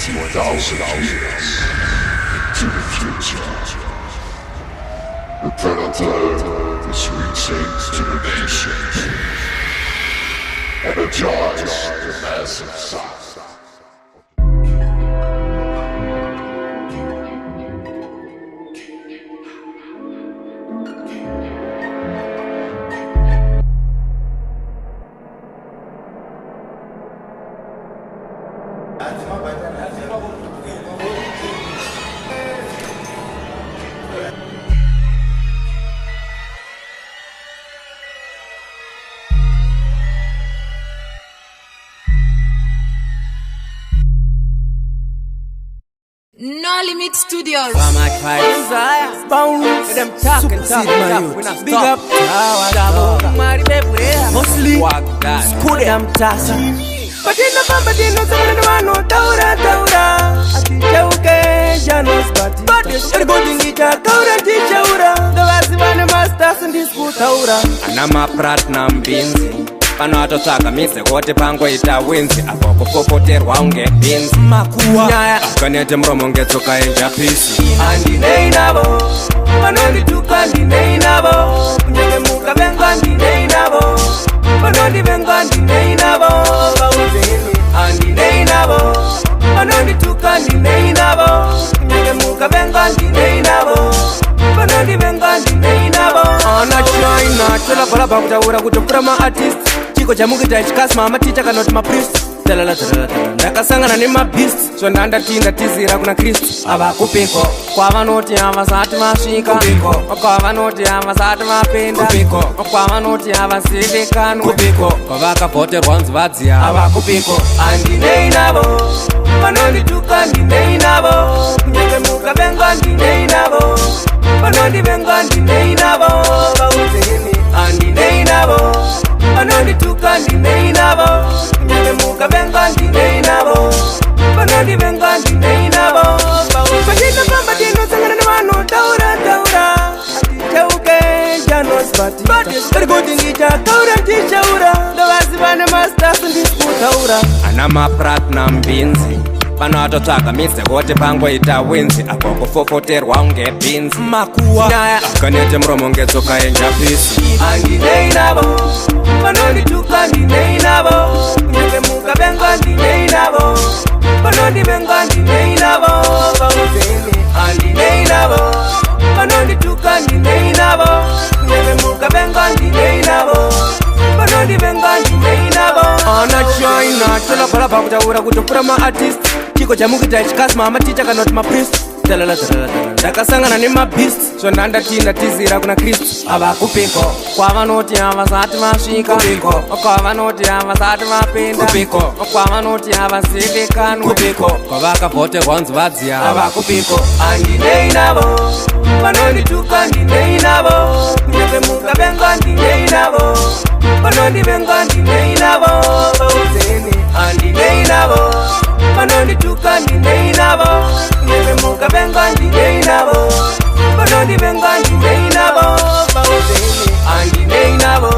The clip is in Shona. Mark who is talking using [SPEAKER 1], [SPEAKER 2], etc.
[SPEAKER 1] 20,000 years into the future. The predator is reaching to the nation. Energize the massive size.
[SPEAKER 2] No Limit Studios.
[SPEAKER 3] Bounce, them talking, we not big up, mostly, school them task. But in the bambadino, someone no taura. Atichauke, Janos, but everybody need a taura, teacher. The last one masters in this school taura. Anama Pratnam Binzi. Pano atosaka mise wote pango ita winzi apo kupopoterwa unge binzi makuwa nyaya kanete mromo ngetsoka enja pisi andine inabo panoni tuka ndine inabo kunyenge muka benga ndine inabo panoni benga ndine inabo bauzeni andine inabo panoni tuka ndine inabo kunyenge muka benga ndine inabo panoni benga ndine inabo ana china chola bala bakutaura kutopura ma artist chiko chamukita chikasima amaticha kanoti mapriest ndakasangana nemabeast zvondandatinda tizira kuna kristu avakupiko kwavanoti havasati masvika kwavanoti havasati mapenda kwavanoti havasiyedekanwa kwavakavhoterwa nzi vadziya avakupiko andine inavo vanondituka ndine inavo kunyenge muka venga ndine inavo vanondivenga ndine inavo vauzeni andine inavo vanondituka ndine inavo kunyenge muka venga ndine inavo vanondivenga ndine inavo vachiitafamba tinosangana nevanhu taura atiteuke janosbati karikuti ndichataura ndichaura ndovasiva nemasters ndisikutaura ana mapratnam binzi pano atotsvaga mise wote pangoita winzi apo kufofoterwa unge binzi makuwa nyaya kanete muromo ngetsoka enjapisi andine inavo vanondituka ndine inavo kunyenge muka venga ndine inavo vanondivenga ndine inavo vauzeni andine inavo vanondituka ndine inavo kunyenge muka venga ndine inavo vanondivenga ndine inavo ana china tolabhalabha kutaura kutopura maartist chiko chamukita chikasima amaticha kanoti mapriest ndakasangana nemabeast zvondandatinda tizira kuna kristu avakupiko kwavanoti havasati masvika kwavanoti havasati mapenda kwavanoti havasiyedekanwa kwavakavhoterwa nzi vadziya avakupiko andine inavo vanondituka ndine inavo kunyenge muka venga ndine inavo vanondivenga ndine inavo vauzeni andine inavo vanondituka ndine inavo kunyenge muka venga ndine inavo vanondivenga ndine inavo vauzeni andine inavo